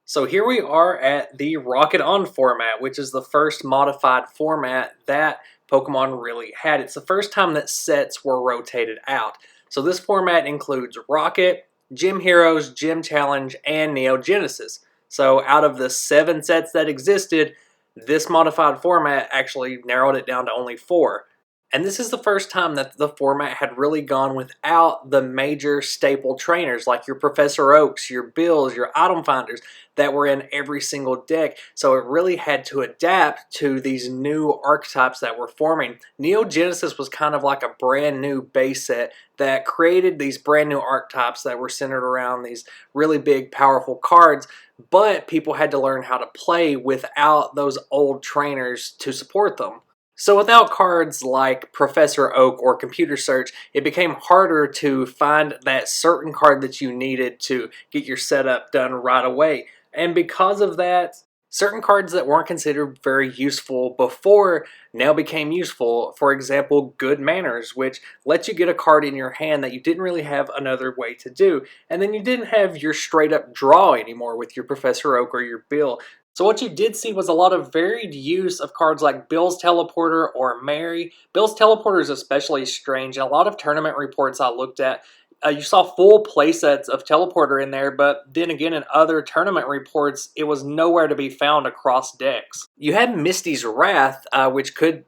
So here we are at the Rocket On format, which is the first modified format that Pokemon really had. It's the first time that sets were rotated out. So this format includes Rocket, Gym Heroes, Gym Challenge, and Neo Genesis. So out of the 7 sets that existed, this modified format actually narrowed it down to only 4. And this is the first time that the format had really gone without the major staple trainers like your Professor Oaks, your Bills, your Item Finders that were in every single deck. So it really had to adapt to these new archetypes that were forming. Neo Genesis was kind of like a brand new base set that created these brand new archetypes that were centered around these really big, powerful cards. But people had to learn how to play without those old trainers to support them. So without cards like Professor Oak or Computer Search, it became harder to find that certain card that you needed to get your setup done right away. And because of that, certain cards that weren't considered very useful before now became useful. For example, Good Manners, which lets you get a card in your hand that you didn't really have another way to do. And then you didn't have your straight up draw anymore with your Professor Oak or your Bill. So what you did see was a lot of varied use of cards like Bill's Teleporter or Mary. Bill's Teleporter is especially strange. In a lot of tournament reports I looked at, you saw full playsets of Teleporter in there, but then again in other tournament reports, it was nowhere to be found across decks. You had Misty's Wrath, which could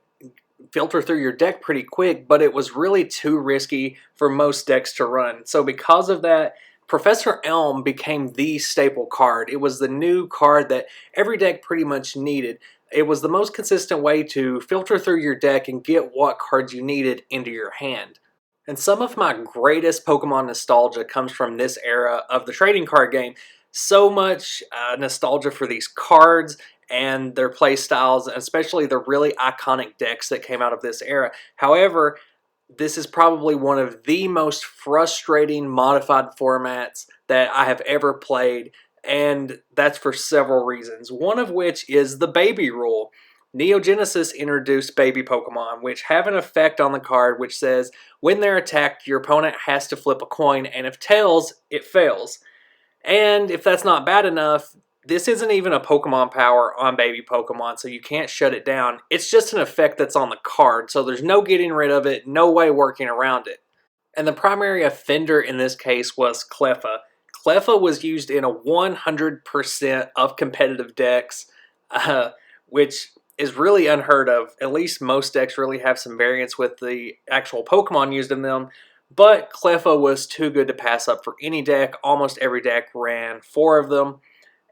filter through your deck pretty quick, but it was really too risky for most decks to run. So because of that, Professor Elm became the staple card. It was the new card that every deck pretty much needed. It was the most consistent way to filter through your deck and get what cards you needed into your hand. And some of my greatest Pokemon nostalgia comes from this era of the trading card game. So much nostalgia for these cards and their play styles, especially the really iconic decks that came out of this era. However, this is probably one of the most frustrating modified formats that I have ever played, and that's for several reasons. One of which is the baby rule. Neo Genesis introduced baby Pokemon, which have an effect on the card which says when they're attacked, your opponent has to flip a coin, and if tails, it fails. And if that's not bad enough, this isn't even a Pokemon power on baby Pokemon, so you can't shut it down. It's just an effect that's on the card, so there's no getting rid of it, no way working around it. And the primary offender in this case was Cleffa. Cleffa was used in a 100% of competitive decks, which is really unheard of. At least most decks really have some variance with the actual Pokemon used in them. But Cleffa was too good to pass up for any deck. Almost every deck ran 4 of them.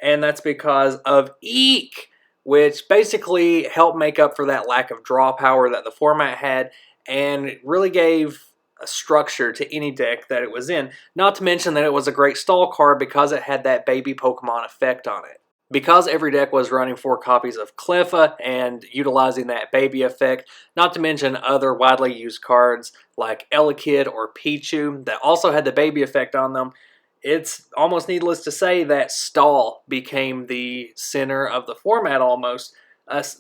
And that's because of Eek, which basically helped make up for that lack of draw power that the format had, and really gave a structure to any deck that it was in. Not to mention that it was a great stall card because it had that baby Pokemon effect on it. Because every deck was running 4 copies of Cleffa and utilizing that baby effect, not to mention other widely used cards like Elekid or Pichu that also had the baby effect on them, it's almost needless to say that stall became the center of the format almost.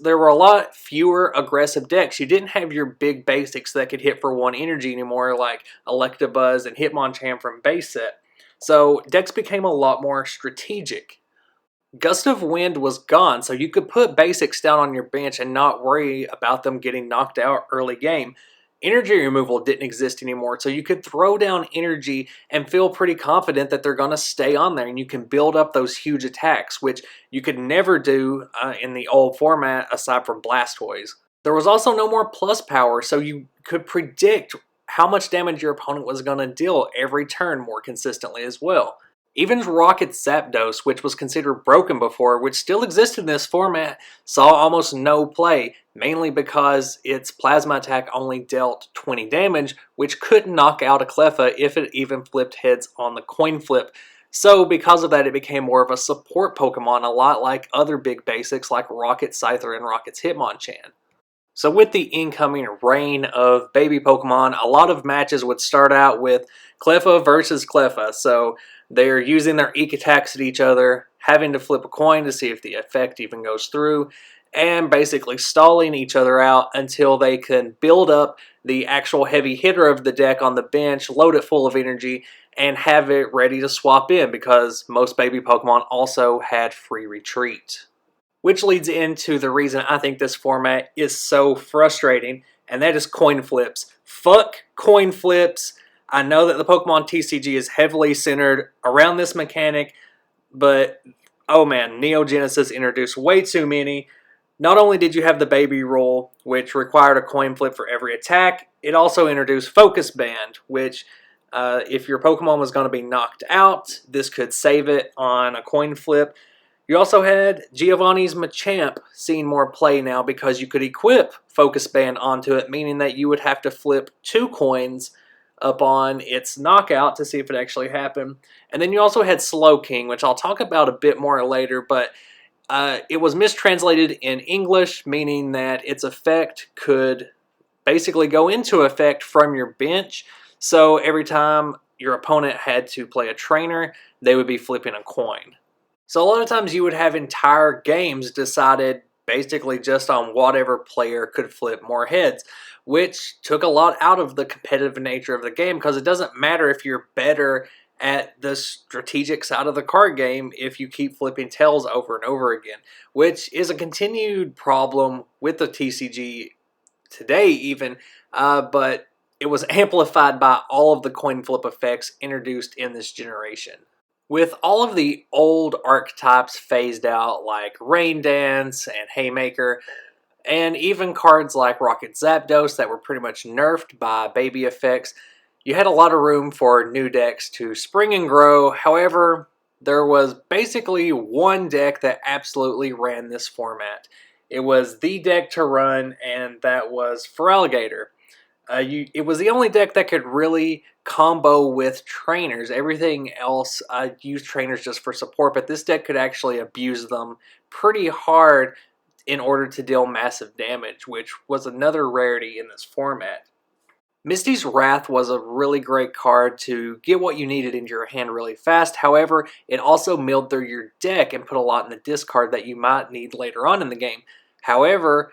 There were a lot fewer aggressive decks. You didn't have your big basics that could hit for 1 energy anymore like Electabuzz and Hitmonchan from base set. So decks became a lot more strategic. Gust of Wind was gone, so you could put basics down on your bench and not worry about them getting knocked out early game. Energy removal didn't exist anymore, so you could throw down energy and feel pretty confident that they're going to stay on there, and you can build up those huge attacks, which you could never do in the old format aside from Blastoise. There was also no more plus power, so you could predict how much damage your opponent was going to deal every turn more consistently as well. Even Rocket Zapdos, which was considered broken before, which still existed in this format, saw almost no play, mainly because its plasma attack only dealt 20 damage, which couldn't knock out a Cleffa if it even flipped heads on the coin flip. So because of that, it became more of a support Pokemon, a lot like other big basics like Rocket Scyther and Rocket's Hitmonchan. So with the incoming reign of baby Pokemon, a lot of matches would start out with Cleffa versus Cleffa. So they're using their Eek attacks at each other, having to flip a coin to see if the effect even goes through. and basically stalling each other out until they can build up the actual heavy hitter of the deck on the bench, load it full of energy, and have it ready to swap in, because most baby Pokemon also had free retreat. Which leads into the reason I think this format is so frustrating, and that is coin flips. Fuck coin flips. I know that the Pokemon TCG is heavily centered around this mechanic, but oh man, Neo Genesis introduced way too many. Not only did you have the baby rule, which required a coin flip for every attack, it also introduced Focus Band, which if your Pokemon was going to be knocked out, this could save it on a coin flip. You also had Giovanni's Machamp seeing more play now because you could equip Focus Band onto it, meaning that you would have to flip 2 coins upon its knockout to see if it actually happened. And then you also had Slow King, which I'll talk about a bit more later, but it was mistranslated in English, meaning that its effect could basically go into effect from your bench. So every time your opponent had to play a trainer, they would be flipping a coin. So a lot of times you would have entire games decided basically just on whatever player could flip more heads, which took a lot out of the competitive nature of the game, because it doesn't matter if you're better at the strategic side of the card game if you keep flipping tails over and over again, which is a continued problem with the TCG today even, but it was amplified by all of the coin flip effects introduced in this generation. With all of the old archetypes phased out, like Rain Dance and Haymaker, and even cards like Rocket Zapdos that were pretty much nerfed by baby effects, you had a lot of room for new decks to spring and grow. However, there was basically one deck that absolutely ran this format. It was the deck to run, and that was Feraligatr. It was the only deck that could really combo with trainers. Everything else used trainers just for support, but this deck could actually abuse them pretty hard in order to deal massive damage, which was another rarity in this format. Misty's Wrath was a really great card to get what you needed into your hand really fast. However, it also milled through your deck and put a lot in the discard that you might need later on in the game. However,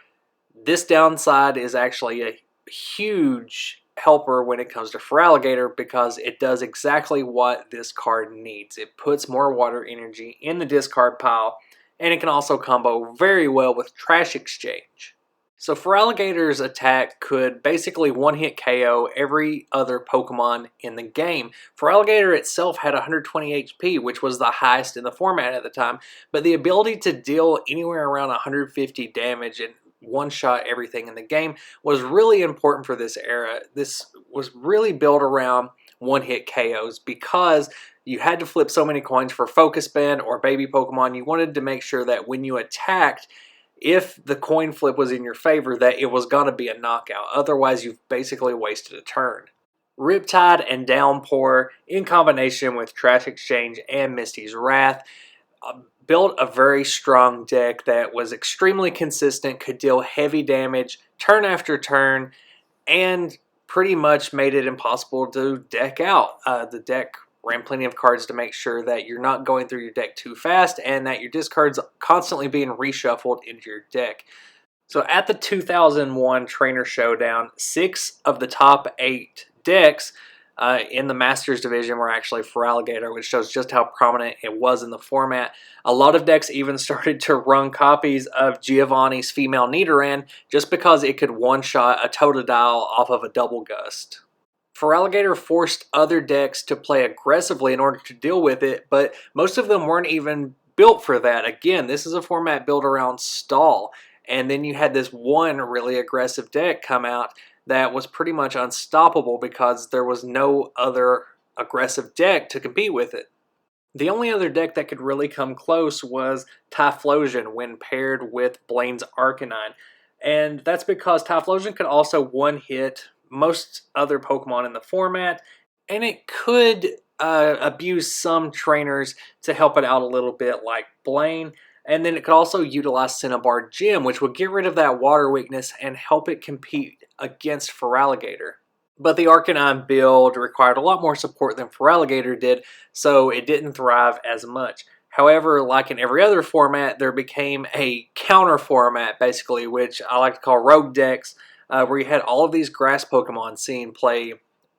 this downside is actually a huge helper when it comes to Feraligatr, because it does exactly what this card needs. It puts more water energy in the discard pile, and it can also combo very well with Trash Exchange. So Feraligatr's attack could basically one-hit KO every other Pokemon in the game. Feraligatr itself had 120 HP, which was the highest in the format at the time, but the ability to deal anywhere around 150 damage and one-shot everything in the game was really important for this era. This was really built around one-hit KOs because you had to flip so many coins for Focus Band or baby Pokemon. You wanted to make sure that when you attacked, if the coin flip was in your favor, that it was going to be a knockout. Otherwise, you've basically wasted a turn. Riptide and Downpour, in combination with Trash Exchange and Misty's Wrath, built a very strong deck that was extremely consistent, could deal heavy damage turn after turn, and pretty much made it impossible to deck out. The deck ran plenty of cards to make sure that you're not going through your deck too fast and that your discard's constantly being reshuffled into your deck. So at the 2001 Trainer Showdown, 6 of the top 8 decks in the Masters Division were actually Feraligatr, which shows just how prominent it was in the format. A lot of decks even started to run copies of Giovanni's Female Nidoran just because it could one-shot a Totodile off of a Double Gust. Feraligatr forced other decks to play aggressively in order to deal with it, but most of them weren't even built for that. Again, this is a format built around stall, and then you had this one really aggressive deck come out that was pretty much unstoppable because there was no other aggressive deck to compete with it. The only other deck that could really come close was Typhlosion when paired with Blaine's Arcanine, and that's because Typhlosion could also one-hit most other Pokemon in the format, and it could abuse some trainers to help it out a little bit, like Blaine. And then it could also utilize Cinnabar Gym, which would get rid of that water weakness and help it compete against Feraligatr. But the Arcanine build required a lot more support than Feraligatr did, so it didn't thrive as much. However, like in every other format, there became a counter format, basically, which I like to call rogue decks, where you had all of these grass Pokemon seeing play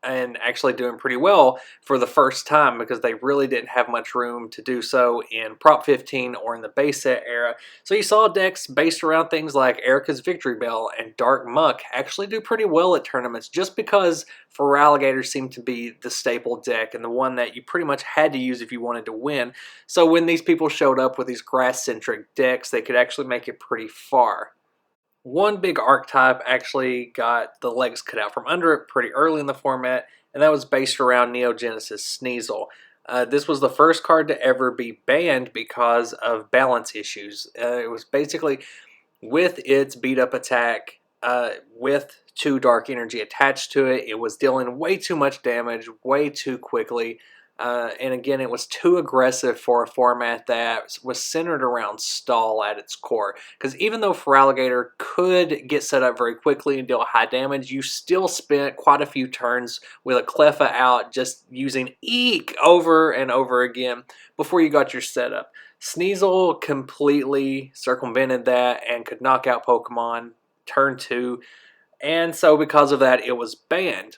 and actually doing pretty well for the first time because they really didn't have much room to do so in Prop 15 or in the base set era. So you saw decks based around things like Erica's Victory Bell and Dark Muck actually do pretty well at tournaments just because Feraligatr seemed to be the staple deck and the one that you pretty much had to use if you wanted to win. So when these people showed up with these grass-centric decks, they could actually make it pretty far. One big archetype actually got the legs cut out from under it pretty early in the format, and that was based around Neo Genesis Sneasel. This was the first card to ever be banned because of balance issues. It was basically with its beat up attack, with 2 dark energy attached to it, it was dealing way too much damage way too quickly. And again, it was too aggressive for a format that was centered around stall at its core. Because even though Feraligatr could get set up very quickly and deal high damage, you still spent quite a few turns with a Cleffa out just using Eek over and over again before you got your setup. Sneasel completely circumvented that and could knock out Pokemon turn 2. And so because of that, it was banned.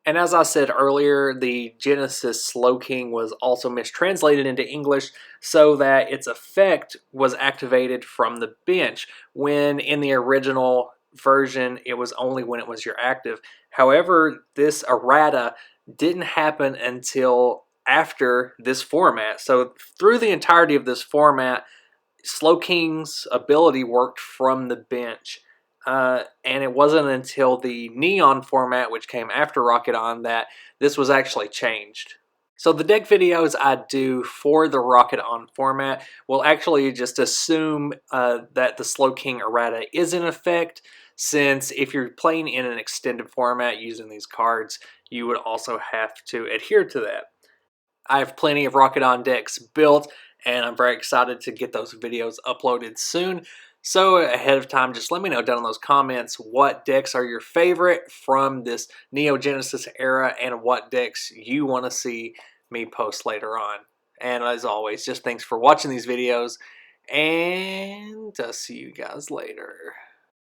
And as I said earlier, the Genesis Slowking was also mistranslated into English so that its effect was activated from the bench, when in the original version it was only when it was your active. However, this errata didn't happen until after this format. So through the entirety of this format, Slowking's ability worked from the bench. And it wasn't until the Neon format, which came after Rocket On, that this was actually changed. So the deck videos I do for the Rocket On format will actually just assume that the Slowking errata is in effect, since if you're playing in an extended format using these cards, you would also have to adhere to that. I have plenty of Rocket On decks built, and I'm very excited to get those videos uploaded soon. So ahead of time, just let me know down in those comments what decks are your favorite from this Neo Genesis era and what decks you want to see me post later on. And as always, just thanks for watching these videos, and I'll see you guys later.